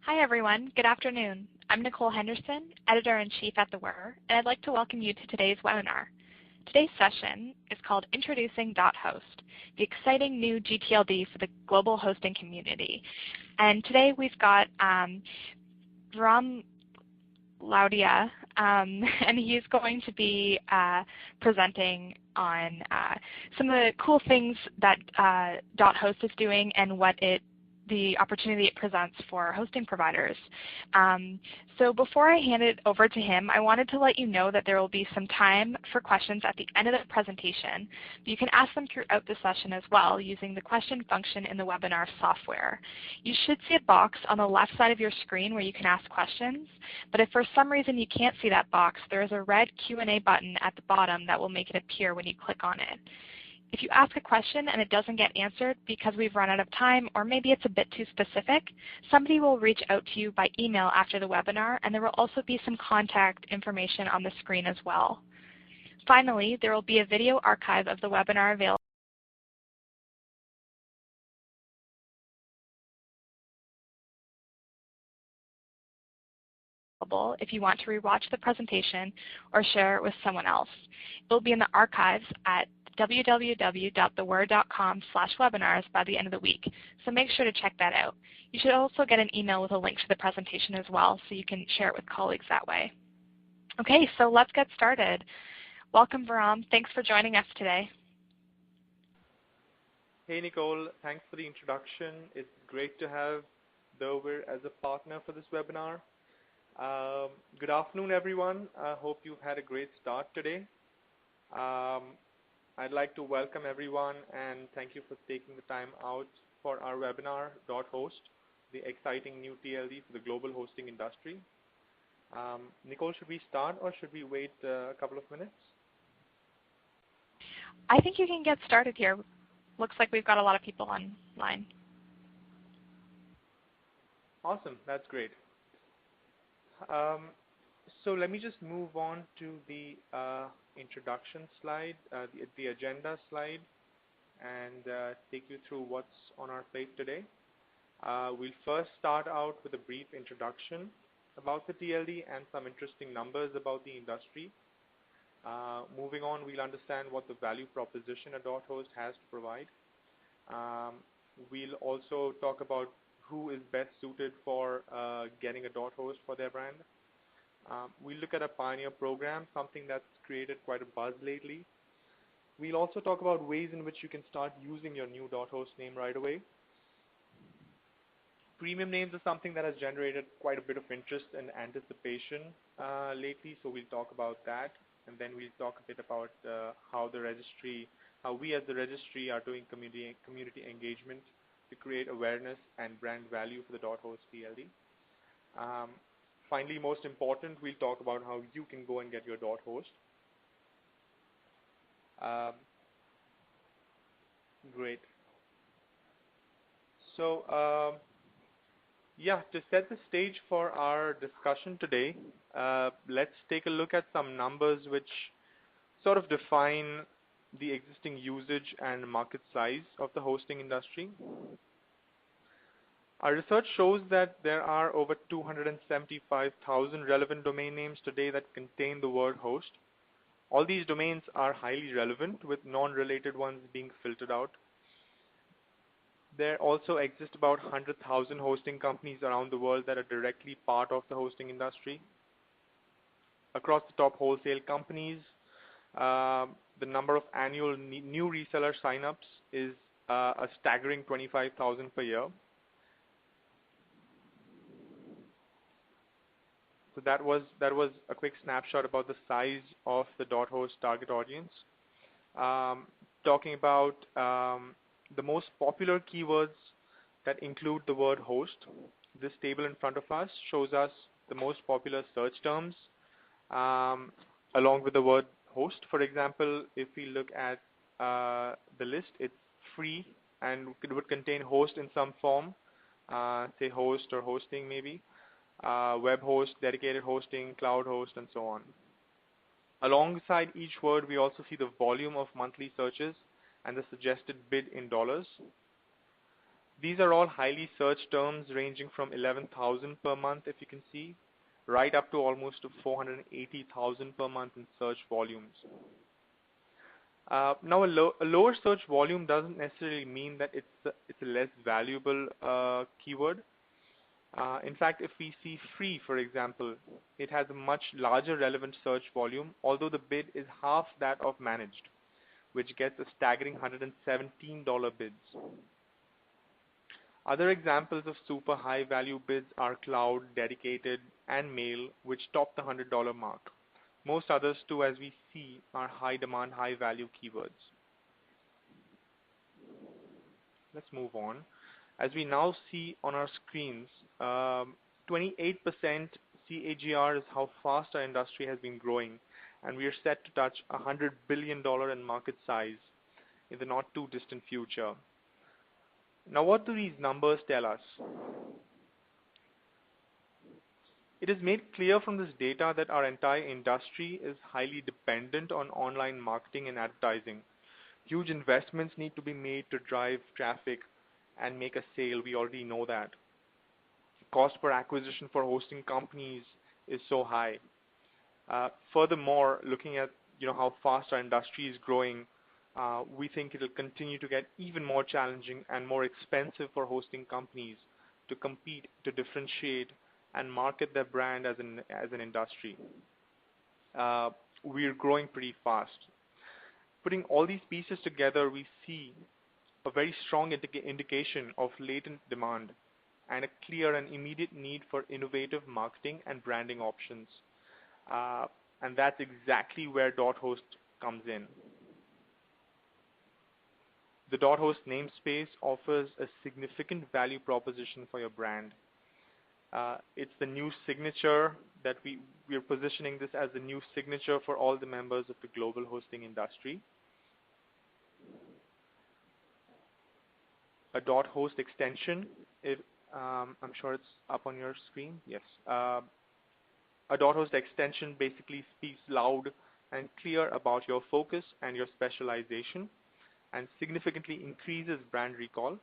Hi everyone, good afternoon. I'm Nicole Henderson, Editor-in-Chief at the WHIR, and I'd like to welcome you to today's webinar. Today's session is called Introducing .host, the exciting new gTLD for the global hosting community. And today we've got Ram Laudia, and he's going to be presenting on some of the cool things that .host is doing and what the opportunity it presents for hosting providers. So before I hand it over to him, I wanted to let you know that there will be some time for questions at the end of the presentation. You can ask them throughout the session as well using the question function in the webinar software. You should see a box on the left side of your screen where you can ask questions, but if for some reason you can't see that box, there is a red Q&A button at the bottom that will make it appear when you click on it. If you ask a question and it doesn't get answered because we've run out of time or maybe it's a bit too specific, somebody will reach out to you by email after the webinar, and there will also be some contact information on the screen as well. Finally, there will be a video archive of the webinar available if you want to rewatch the presentation or share it with someone else. It will be in the archives at www.thewhir.com/webinars by the end of the week, so make sure to check that out. You should also get an email with a link to the presentation as well, so you can share it with colleagues that way. Okay, so let's get started. Welcome, Varam. Thanks for joining us today. Hey, Nicole. Thanks for the introduction. It's great to have the WHIR as a partner for this webinar. Good afternoon, everyone. I hope you've had a great start today. I'd like to welcome everyone and thank you for taking the time out for our webinar, .host, the exciting new TLD for the global hosting industry. Nicole, should we start or should we wait a couple of minutes? I think you can get started here. Looks like we've got a lot of people online. Awesome, that's great. So let me just move on to the introduction slide, the agenda slide, and take you through what's on our plate today. We'll first start out with a brief introduction about the TLD and some interesting numbers about the industry. Moving on, we'll understand what the value proposition a .host has to provide. We'll also talk about who is best suited for getting a .host for their brand. We'll look at a pioneer program, something that's created quite a buzz lately. We'll also talk about ways in which you can start using your new .host name right away. Premium names are something that has generated quite a bit of interest and anticipation lately, so we'll talk about that. And then we'll talk a bit about how we as the registry are doing community engagement to create awareness and brand value for the .host TLD. Finally, most important, we'll talk about how you can go and get your .host. Great. So, yeah, to set the stage for our discussion today, let's take a look at some numbers which sort of define the existing usage and market size of the hosting industry. Our research shows that there are over 275,000 relevant domain names today that contain the word host. All these domains are highly relevant, with non-related ones being filtered out. There also exist about 100,000 hosting companies around the world that are directly part of the hosting industry. Across the top wholesale companies, the number of annual new reseller signups is a staggering 25,000 per year. So that was a quick snapshot about the size of the .host target audience. Talking about the most popular keywords that include the word host, this table in front of us shows us the most popular search terms along with the word host. For example, if we look at the list, it's free and it would contain host in some form, say host or hosting maybe. Web host, dedicated hosting, cloud host, and so on. Alongside each word, we also see the volume of monthly searches and the suggested bid in dollars. These are all highly searched terms ranging from 11,000 per month, if you can see, right up to almost to 480,000 per month in search volumes. Now, a lower search volume doesn't necessarily mean that it's a less valuable keyword. In fact, if we see free, for example, it has a much larger relevant search volume, although the bid is half that of managed, which gets a staggering $117 bids. Other examples of super high value bids are cloud, dedicated, and mail, which top the $100 mark. Most others too, as we see, are high demand, high value keywords. Let's move on. As we now see on our screens, 28% CAGR is how fast our industry has been growing, and we are set to touch $100 billion in market size in the not too distant future. Now, what do these numbers tell us? It is made clear from this data that our entire industry is highly dependent on online marketing and advertising. Huge investments need to be made to drive traffic and make a sale. We already know that. Cost per acquisition for hosting companies is so high. Furthermore, looking at how fast our industry is growing, we think it will continue to get even more challenging and more expensive for hosting companies to compete, to differentiate, and market their brand as an industry. We're growing pretty fast. Putting all these pieces together, we see a very strong indication of latent demand and a clear and immediate need for innovative marketing and branding options. And that's exactly where .host comes in. The .host namespace offers a significant value proposition for your brand. It's the new signature that we're positioning this as the new signature for all the members of the global hosting industry. A .host extension, I'm sure it's up on your screen. Yes. A .host extension basically speaks loud and clear about your focus and your specialization, and significantly increases brand recall.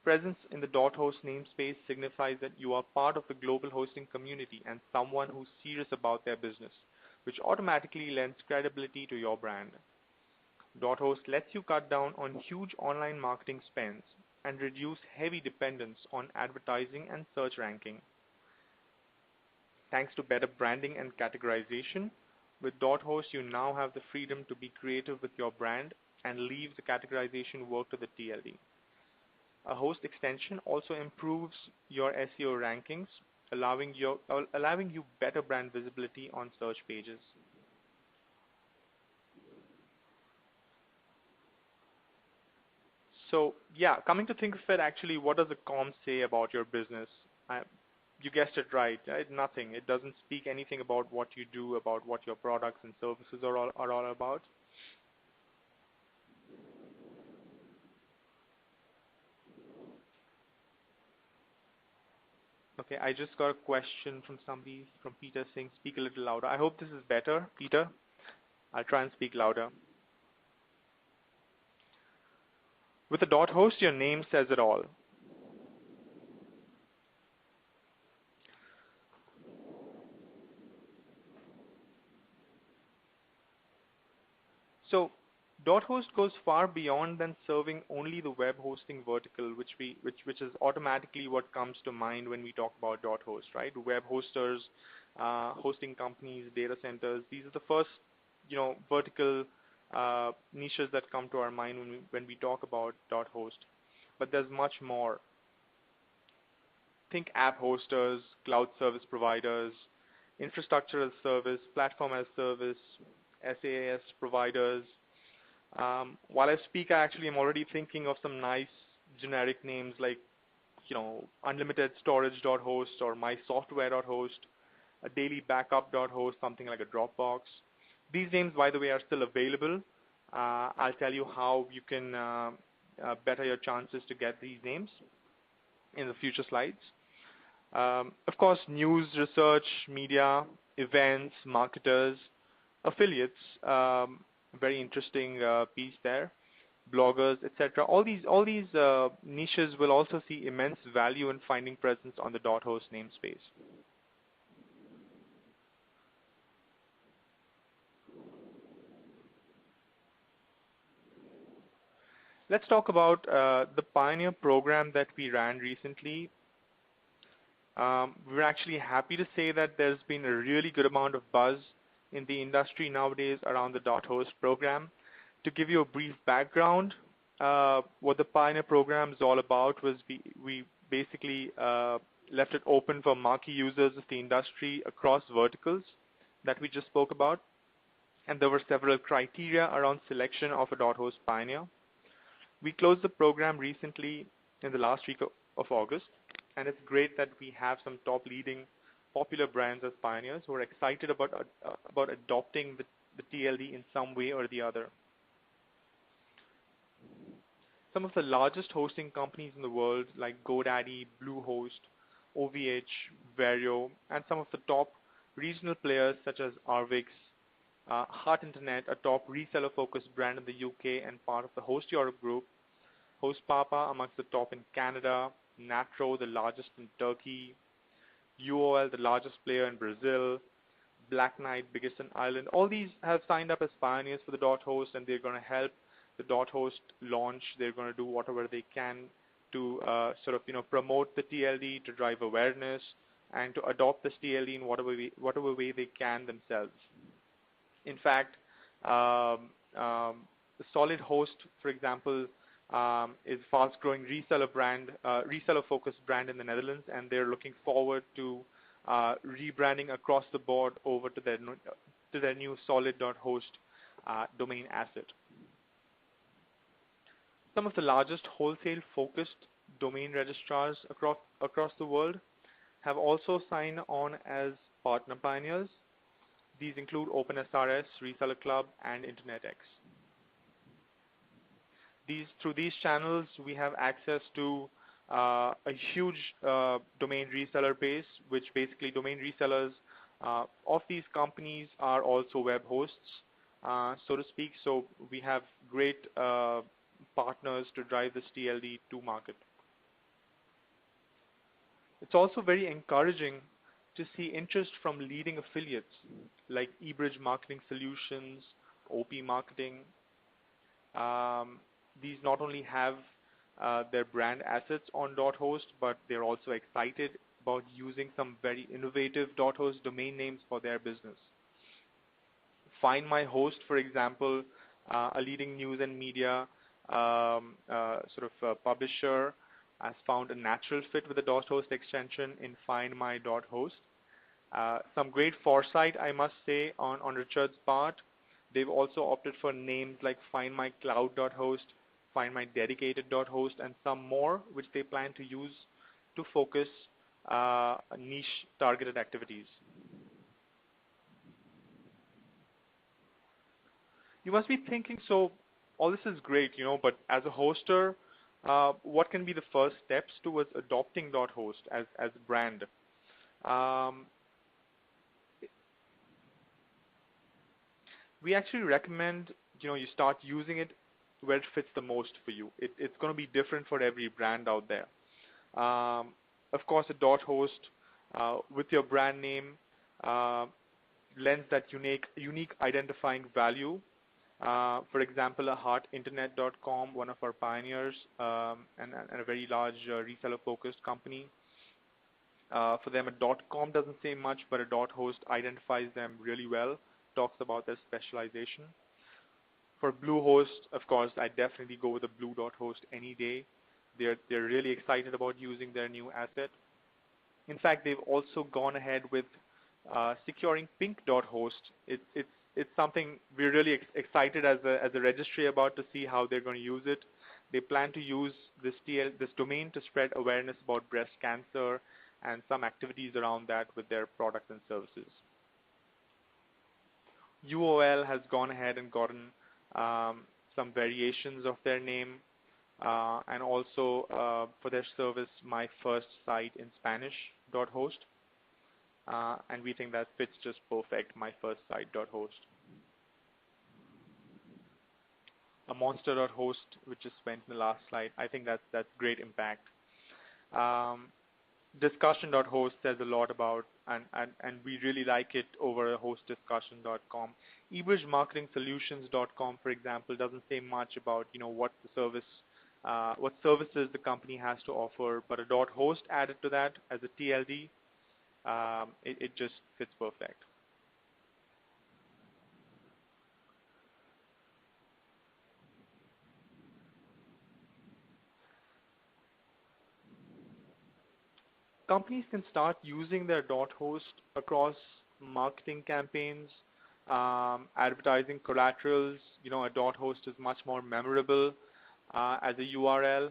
Presence in the .host namespace signifies that you are part of the global hosting community and someone who's serious about their business, which automatically lends credibility to your brand. .host lets you cut down on huge online marketing spends and reduce heavy dependence on advertising and search ranking. Thanks to better branding and categorization, with .host you now have the freedom to be creative with your brand and leave the categorization work to the TLD. A host extension also improves your SEO rankings, allowing you better brand visibility on search pages. So yeah, coming to think of it, actually, what does the com say about your business? You guessed it right. Nothing. It doesn't speak anything about what you do, about what your products and services are all about. Okay, I just got a question from somebody, from Peter, saying speak a little louder. I hope this is better, Peter. I'll try and speak louder. With a .host, your name says it all. So .host goes far beyond than serving only the web hosting vertical, which is automatically what comes to mind when we talk about .host, right? Web hosters, hosting companies, data centers. These are the first, vertical niches that come to our mind when we talk about .host. But there's much more. Think app hosters, cloud service providers, infrastructure as service, platform as service, SaaS providers. While I speak, I actually am already thinking of some nice generic names like, unlimited storage.host or mysoftware.host, a daily backup.host, something like a Dropbox. These names, by the way, are still available. I'll tell you how you can better your chances to get these names in the future slides. Of course, news, research, media, events, marketers, affiliates, very interesting piece there. bloggers, etc. All these niches will also see immense value in finding presence on the .host namespace. Let's talk about the Pioneer program that we ran recently. We're actually happy to say that there's been a really good amount of buzz in the industry nowadays around the .host program. To give you a brief background, what the Pioneer program is all about was we basically left it open for marquee users of the industry across verticals that we just spoke about. And there were several criteria around selection of a .host Pioneer. We closed the program recently in the last week of August, and it's great that we have some top leading popular brands as pioneers who are excited about adopting the TLD in some way or the other. Some of the largest hosting companies in the world like GoDaddy, Bluehost, OVH, Verio, and some of the top regional players such as Arvix, Heart Internet, a top reseller-focused brand in the UK and part of the Host Europe group, Host Papa amongst the top in Canada, Natro, the largest in Turkey, UOL, the largest player in Brazil, Black Knight, biggest in Ireland. All these have signed up as pioneers for the .host, and they're going to help the .host launch. They're going to do whatever they can to promote the TLD, to drive awareness, and to adopt this TLD in whatever way they can themselves. In fact, the Solid Host, for example, is a fast-growing reseller-focused brand in the Netherlands, and they're looking forward to rebranding across the board over to their new solid.host domain asset. Some of the largest wholesale-focused domain registrars across the world have also signed on as partner pioneers. These include OpenSRS, Reseller Club, and InternetX. Through these channels, we have access to a huge domain reseller base, which basically domain resellers of these companies are also web hosts, so to speak. So we have great partners to drive this TLD to market. It's also very encouraging to see interest from leading affiliates like eBridge Marketing Solutions, OP Marketing. These not only have their brand assets on .host, but they're also excited about using some very innovative .host domain names for their business. Find My Host, for example, a leading news and media publisher, has found a natural fit with the .host extension in findmy.host. Some great foresight, I must say, on Richard's part. They've also opted for names like findmycloud.host, findmydedicated.host, and some more, which they plan to use to focus niche targeted activities. You must be thinking, so all this is great, but as a hoster, what can be the first steps towards adopting .host as a brand? We actually recommend you start using it where it fits the most for you. It's going to be different for every brand out there. Of course, a .host with your brand name lends that unique identifying value. For example, a heartinternet.com, one of our pioneers and a very large reseller-focused company. For them, a .com doesn't say much, but a .host identifies them really well, talks about their specialization. For Bluehost, of course, I definitely go with a blue.host any day. They're really excited about using their new asset. In fact, they've also gone ahead with securing pink.host. It's something we're really excited as a registry about to see how they're going to use it. They plan to use this domain to spread awareness about breast cancer and some activities around that with their products and services. UOL has gone ahead and gotten some variations of their name and also for their service, My First Site in Spanish.host. And we think that fits just perfect, myfirstsite.host. a monster.host, which just went in the last slide. I think that's great impact. Discussion.host says a lot about, and we really like it over hostdiscussion.com. eBridgeMarketingSolutions.com, for example, doesn't say much about what the service, what services the company has to offer, but a .host added to that as a TLD, it just fits perfect. Companies can start using their .host across marketing campaigns, advertising collaterals. A .host is much more memorable as a URL.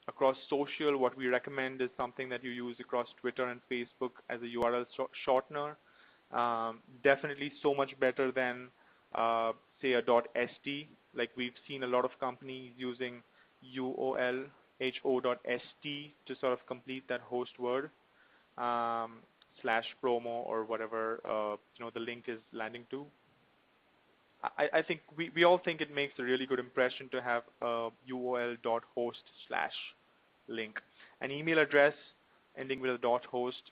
Across social, what we recommend is something that you use across Twitter and Facebook as a URL shortener. Definitely so much better than, say, a .st. Like we've seen a lot of companies using UOL, HO.st to sort of complete that host word. / promo or whatever the link is landing to. I think we all think it makes a really good impression to have a UOL.host/link. An email address ending with a .host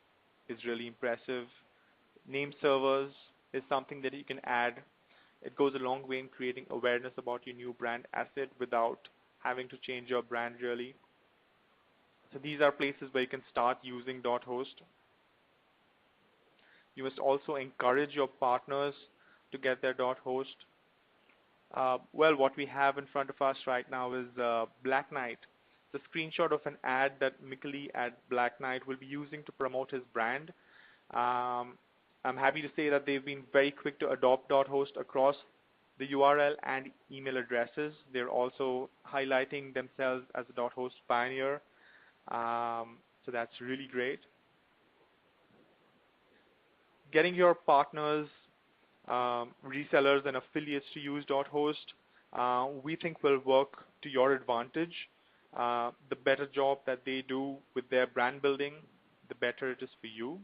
is really impressive. Name servers is something that you can add. It goes a long way in creating awareness about your new brand asset without having to change your brand really. So these are places where you can start using .host. You must also encourage your partners to get their .host. Well, what we have in front of us right now is Black Knight. It's a screenshot of an ad that Mikali at Black Knight will be using to promote his brand. I'm happy to say that they've been very quick to adopt .host across the URL and email addresses. They're also highlighting themselves as a .host pioneer. So that's really great. Getting your partners, resellers, and affiliates to use .host, we think will work to your advantage. The better job that they do with their brand building, the better it is for you.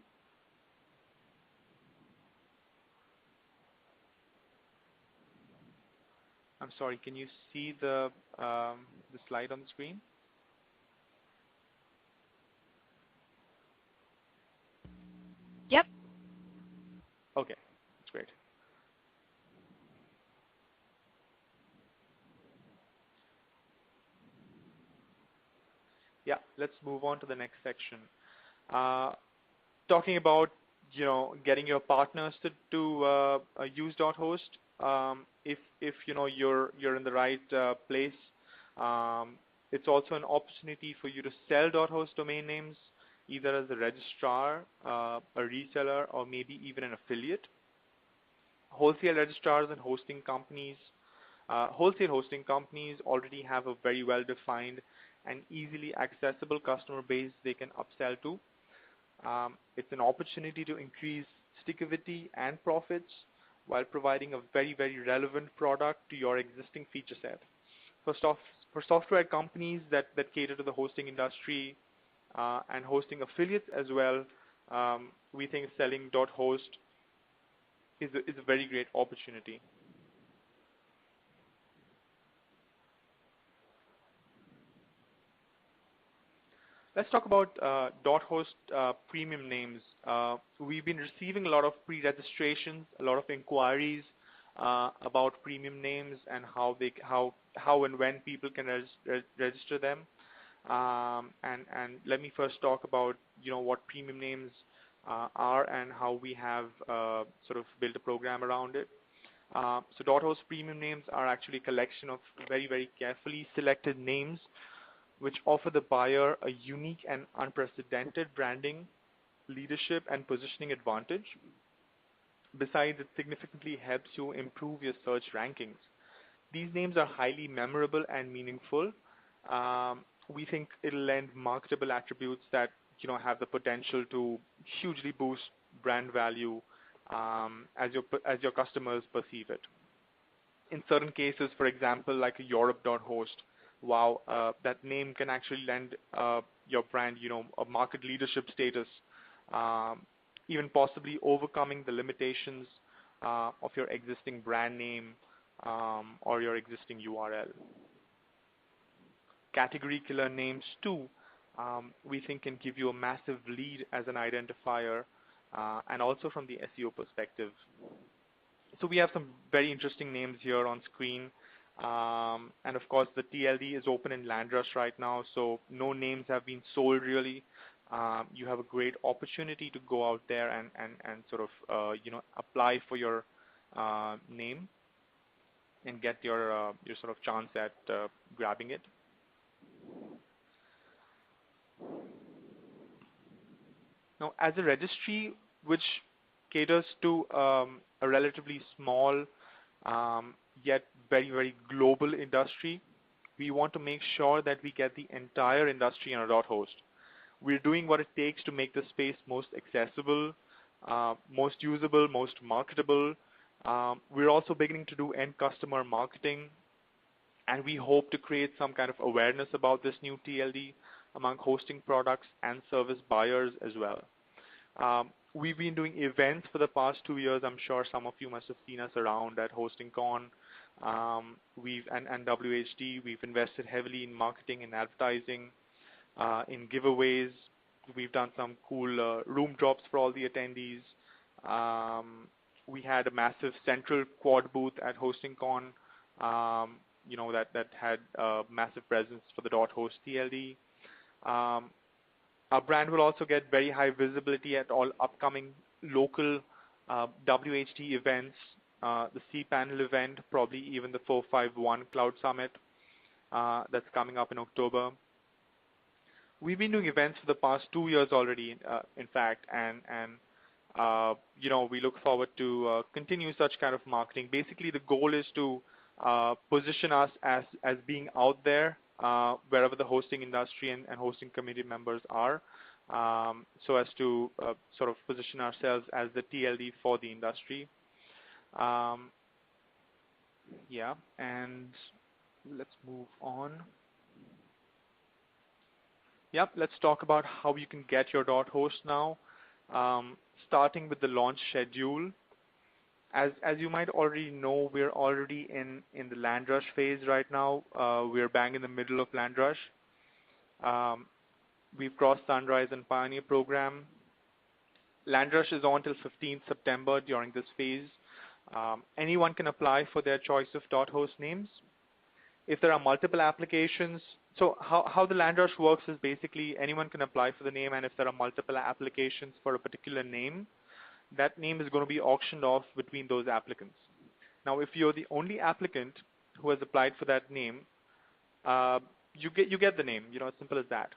I'm sorry, can you see the slide on the screen? Yep. Okay, that's great. Yeah, let's move on to the next section. Talking about getting your partners to use .host. If you're in the right place, it's also an opportunity for you to sell .host domain names, either as a registrar, a reseller, or maybe even an affiliate. Wholesale registrars and hosting companies, wholesale hosting companies already have a very well-defined and easily accessible customer base they can upsell to. It's an opportunity to increase stickability and profits while providing a very, very relevant product to your existing feature set. For software companies that cater to the hosting industry and hosting affiliates as well, we think selling .host is a very great opportunity. Let's talk about .host premium names. We've been receiving a lot of pre-registrations, a lot of inquiries about premium names and how and when people can register them. And let me first talk about what premium names are and how we have sort of built a program around it. So .host premium names are actually a collection of very, very carefully selected names which offer the buyer a unique and unprecedented branding, leadership, and positioning advantage. Besides, it significantly helps you improve your search rankings. These names are highly memorable and meaningful. We think it'll lend marketable attributes that have the potential to hugely boost brand value as your customers perceive it. In certain cases, for example, like a Europe.host, wow, that name can actually lend your brand, a market leadership status, even possibly overcoming the limitations of your existing brand name or your existing URL. Category killer names too, we think can give you a massive lead as an identifier, and also from the SEO perspective. So we have some very interesting names here on screen. And of course, the TLD is open in Landrush right now, so no names have been sold really. You have a great opportunity to go out there and sort of apply for your name and get your sort of chance at grabbing it. Now, as a registry which caters to a relatively small yet very, very global industry, we want to make sure that we get the entire industry on a .host. We're doing what it takes to make the space most accessible, most usable, most marketable. We're also beginning to do end customer marketing, and we hope to create some kind of awareness about this new TLD among hosting products and service buyers as well. We've been doing events for the past 2 years. I'm sure some of you must have seen us around at HostingCon and WHD. We've invested heavily in marketing and advertising, in giveaways. We've done some cool room drops for all the attendees. We had a massive central quad booth at HostingCon, that had a massive presence for the .host TLD. Our brand will also get very high visibility at all upcoming local WHD events, the cPanel event, probably even the 451 Cloud Summit that's coming up in October. We've been doing events for the past 2 years already, in fact, and we look forward to continue such kind of marketing. Basically, the goal is to position us as being out there wherever the hosting industry and hosting community members are, so as to sort of position ourselves as the TLD for the industry. Yeah, and let's move on. Yep, let's talk about how you can get your .host now, starting with the launch schedule. As you might already know, we're already in the Landrush phase right now. We're bang in the middle of Landrush. We've crossed Sunrise and Pioneer program. Landrush is on till 15th September during this phase. Anyone can apply for their choice of .host names. If there are multiple applications, so how the Landrush works is basically anyone can apply for the name, and if there are multiple applications for a particular name, that name is going to be auctioned off between those applicants. Now, if you're the only applicant who has applied for that name, you get the name. As simple as that.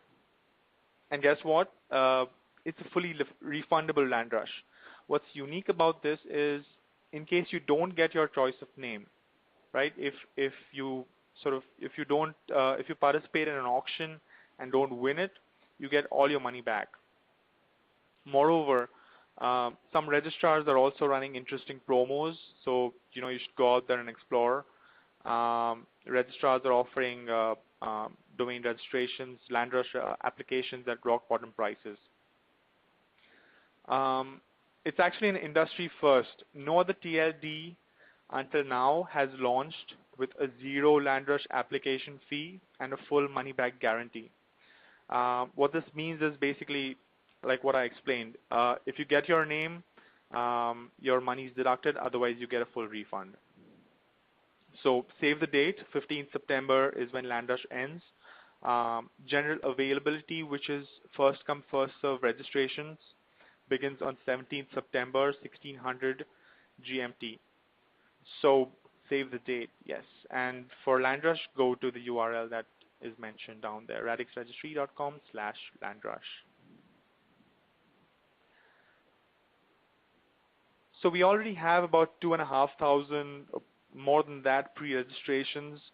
And guess what? It's a fully refundable Landrush. What's unique about this is, in case you don't get your choice of name, right? If you participate in an auction and don't win it, you get all your money back. Moreover, some registrars are also running interesting promos, so you should go out there and explore. Registrars are offering domain registrations, Landrush applications at rock bottom prices. It's actually an industry first. No other TLD until now has launched with a zero Landrush application fee and a full money back guarantee. What this means is basically like what I explained. If you get your name, your money is deducted, otherwise you get a full refund. So save the date, 15th September is when Landrush ends. General availability, which is first come first serve registrations, begins on 17th September, 1600 GMT. So save the date, yes. And for Landrush, go to the URL that is mentioned down there, radixregistry.com/Landrush. So we already have about 2,500, more than that, pre-registrations,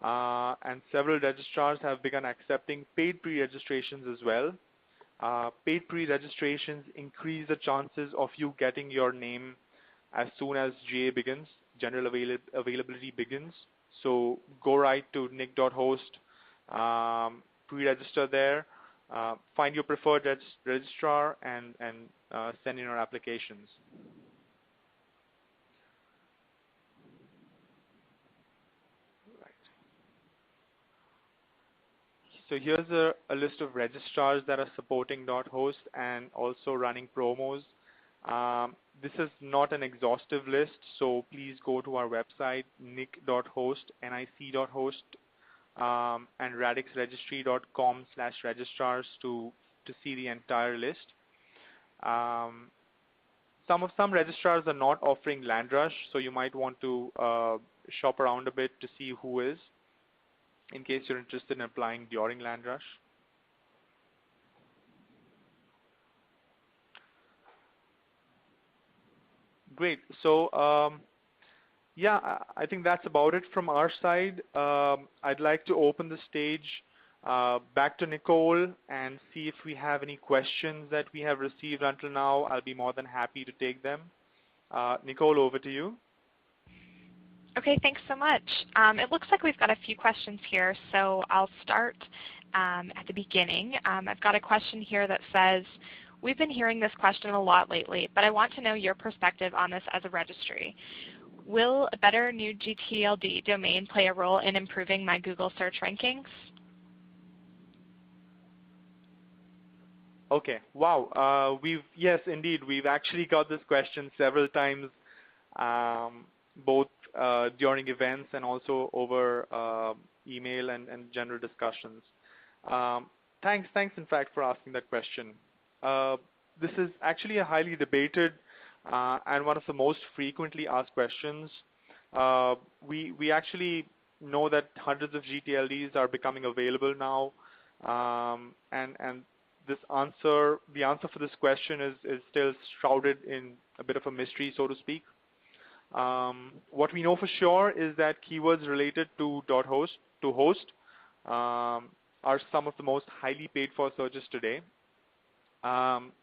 and several registrars have begun accepting paid pre-registrations as well. Paid pre-registrations increase the chances of you getting your name as soon as GA begins, general availability begins. So go right to nick.host, pre-register there, find your preferred registrar, and send in your applications. So here's a list of registrars that are supporting .host and also running promos. This is not an exhaustive list, so please go to our website, nic.host, nic.host, and radixregistry.com/registrars to see the entire list. Some registrars are not offering LandRush, so you might want to shop around a bit to see who is, in case you're interested in applying during LandRush. Great. So yeah, I think that's about it from our side. I'd like to open the stage back to Nicole and see if we have any questions that we have received until now. I'll be more than happy to take them. Nicole, over to you. Okay, thanks so much. It looks like we've got a few questions here, so I'll start at the beginning. I've got a question here that says, we've been hearing this question a lot lately, but I want to know your perspective on this as a registry. Will a better new gTLD domain play a role in improving my Google search rankings? Okay, wow. Yes, indeed, we've actually got this question several times, both during events and also over email and general discussions. Thanks, in fact, for asking that question. This is actually a highly debated and one of the most frequently asked questions. We actually know that hundreds of gTLDs are becoming available now, and the answer for this question is still shrouded in a bit of a mystery, so to speak. What we know for sure is that keywords related to host are some of the most highly paid for searches today.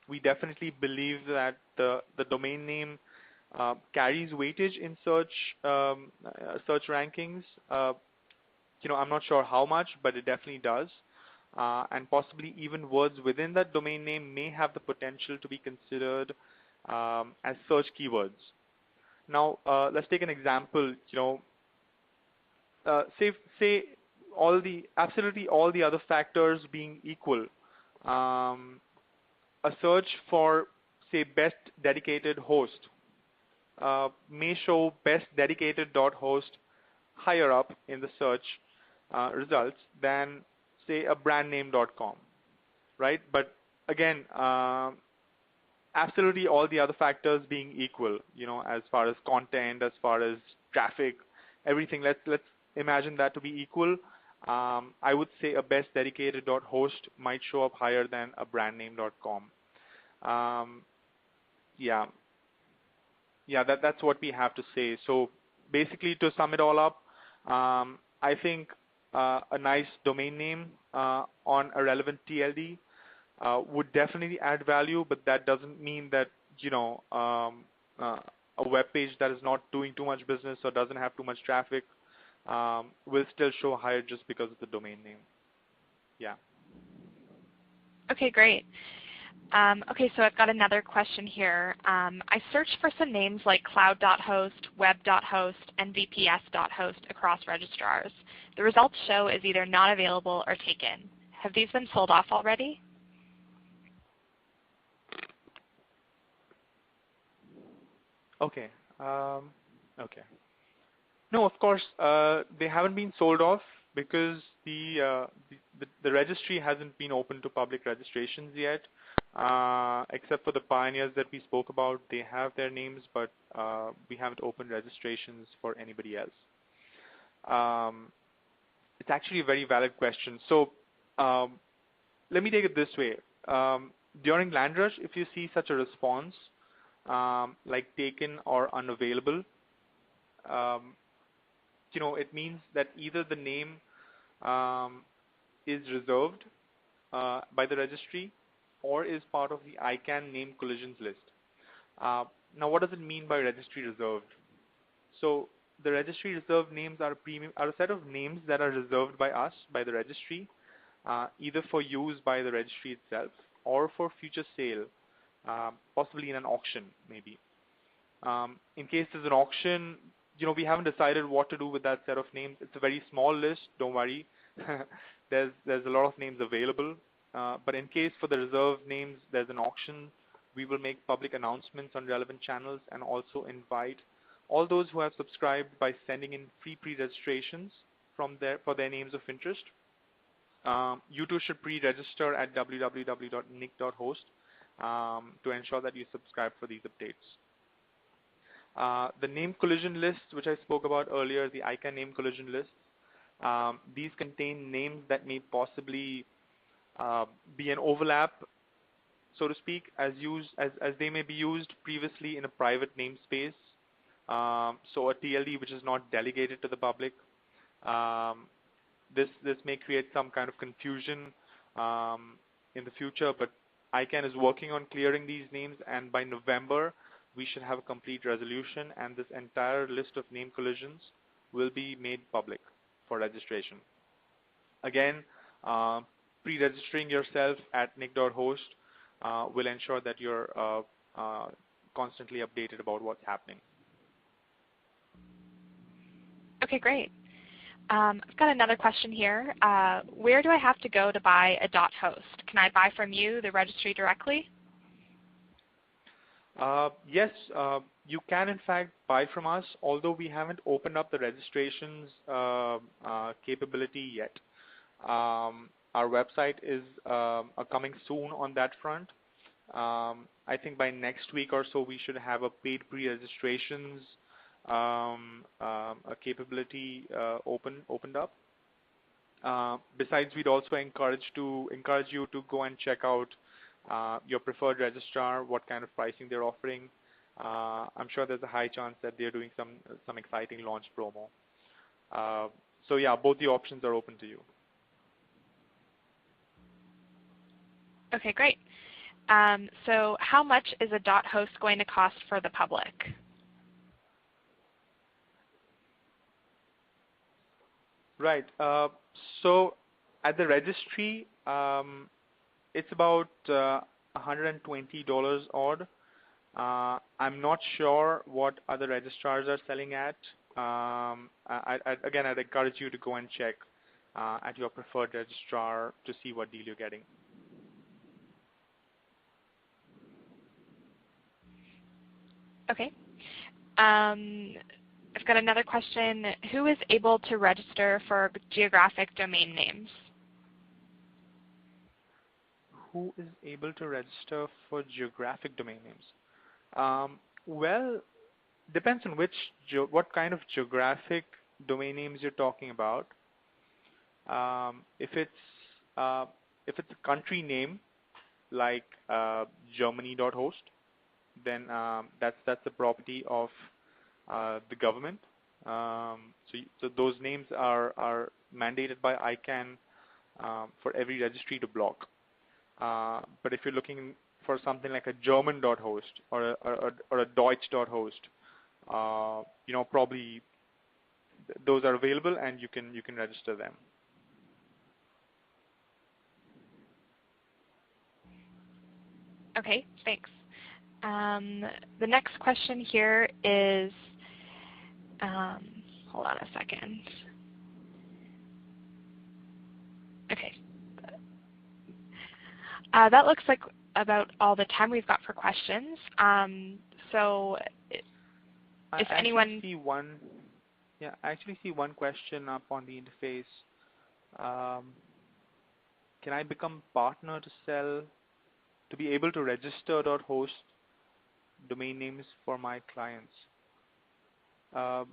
We definitely believe that the domain name carries weightage in search rankings. I'm not sure how much, but it definitely does. And possibly even words within that domain name may have the potential to be considered as search keywords. Now, let's take an example. Say absolutely all the other factors being equal. A search for, say, best dedicated host may show best dedicated.host higher up in the search results than, say, a brandname.com, right? But again, absolutely all the other factors being equal, as far as content, as far as traffic, everything. Let's imagine that to be equal. I would say a best dedicated.host might show up higher than a brandname.com. That's what we have to say. So basically, to sum it all up, I think a nice domain name on a relevant TLD would definitely add value, but that doesn't mean that a web page that is not doing too much business or doesn't have too much traffic will still show higher just because of the domain name. Yeah. Okay, great. Okay, so I've got another question here. I searched for some names like cloud.host, web.host, and vps.host across registrars. The results show is either not available or taken. Have these been sold off already? Okay. Okay. No, of course, they haven't been sold off because the registry hasn't been open to public registrations yet, except for the pioneers that we spoke about. They have their names, but we haven't opened registrations for anybody else. It's actually a very valid question. So let me take it this way. During LandRush, if you see such a response, like taken or unavailable, it means that either the name is reserved by the registry or is part of the ICANN name collisions list. Now, what does it mean by registry reserved? So the registry reserved names are a set of names that are reserved by us, by the registry, either for use by the registry itself or for future sale, possibly in an auction, maybe. In case there's an auction, we haven't decided what to do with that set of names. It's a very small list, don't worry. there's a lot of names available, but in case for the reserved names, there's an auction. We will make public announcements on relevant channels and also invite all those who have subscribed by sending in free pre-registrations for their names of interest. You too should pre-register at www.nic.host to ensure that you subscribe for these updates. The name collision list, which I spoke about earlier, the ICANN name collision list, these contain names that may possibly be an overlap, so to speak, as they may be used previously in a private namespace. So a TLD which is not delegated to the public. This may create some kind of confusion in the future, but ICANN is working on clearing these names, and by November we should have a complete resolution, and this entire list of name collisions will be made public for registration. Again, pre-registering yourself at nic.host will ensure that you're constantly updated about what's happening. Okay, great. I've got another question here. Where do I have to go to buy a .host? Can I buy from you, the registry, directly? Yes, you can in fact buy from us, although we haven't opened up the registrations capability yet. Our website is coming soon on that front. I think by next week or so we should have a paid pre-registrations a capability opened up. Besides, we'd also encourage you to go and check out your preferred registrar, what kind of pricing they're offering. I'm sure there's a high chance that they're doing some exciting launch promo. So yeah, both the options are open to you. Okay, great. So how much is a .host going to cost for the public? Right. So at the registry, it's about $120 odd. I'm not sure what other registrars are selling at. Again, I'd encourage you to go and check at your preferred registrar to see what deal you're getting. Okay. I've got another question. Who is able to register for geographic domain names? Who is able to register for geographic domain names? Well, depends on what kind of geographic domain names you're talking about. If it's a country name like Germany.host, then that's the property of the government. So those names are mandated by ICANN for every registry to block. But if you're looking for something like a German.host or a Deutsch.host, probably those are available and you can register them. Okay, thanks. The next question here is, hold on a second. Okay. That looks like about all the time we've got for questions. So if anyone... I actually see one question up on the interface. Can I become partner to be able to register .host domain names for my clients? Can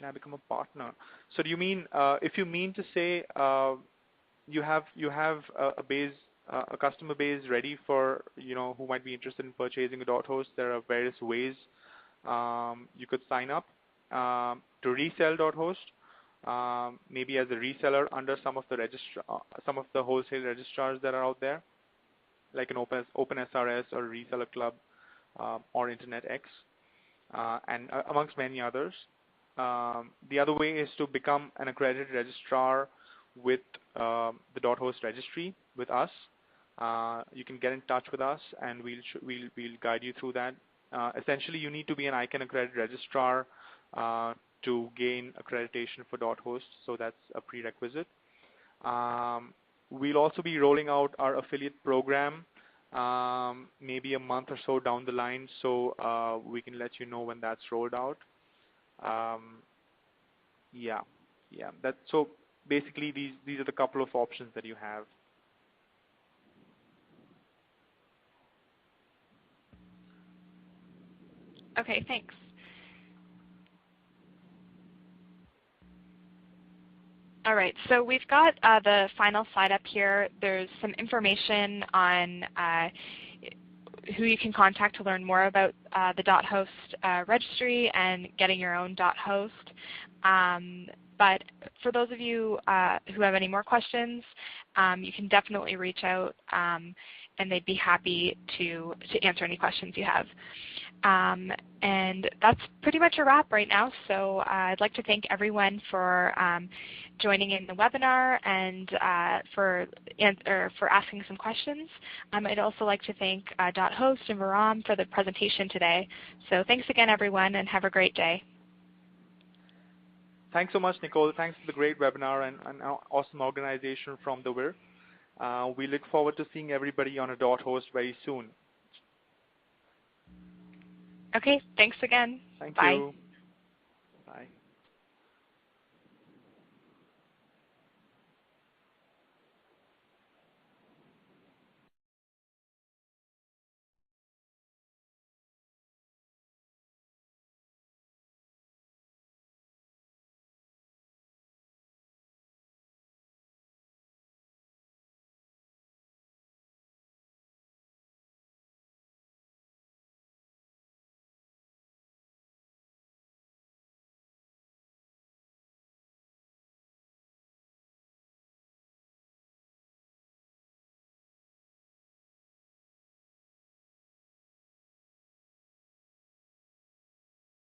I become a partner? So do you mean, if you mean to say you have a customer base ready for who might be interested in purchasing a .host, there are various ways you could sign up to resell .host, maybe as a reseller under some of the wholesale registrars that are out there, like an OpenSRS or Reseller Club or Internet X, and amongst many others. The other way is to become an accredited registrar with the .host registry with us. You can get in touch with us, and we'll guide you through that. Essentially, you need to be an ICANN accredited registrar to gain accreditation for .host, so that's a prerequisite. We'll also be rolling out our affiliate program maybe a month or so down the line, so we can let you know when that's rolled out. Yeah. So basically, these are the couple of options that you have. Okay, thanks. All right, so we've got the final slide up here. There's some information on who you can contact to learn more about the .host registry and getting your own .host. But for those of you who have any more questions, you can definitely reach out and they'd be happy to answer any questions you have. And that's pretty much a wrap right now. So I'd like to thank everyone for joining in the webinar and for asking some questions. I'd also like to thank .host and Viram for the presentation today. So thanks again, everyone, and have a great day. Thanks so much, Nicole. Thanks for the great webinar and an awesome organization from the WHIR. We look forward to seeing everybody on a .host very soon. Okay, thanks again. Thank Bye. you.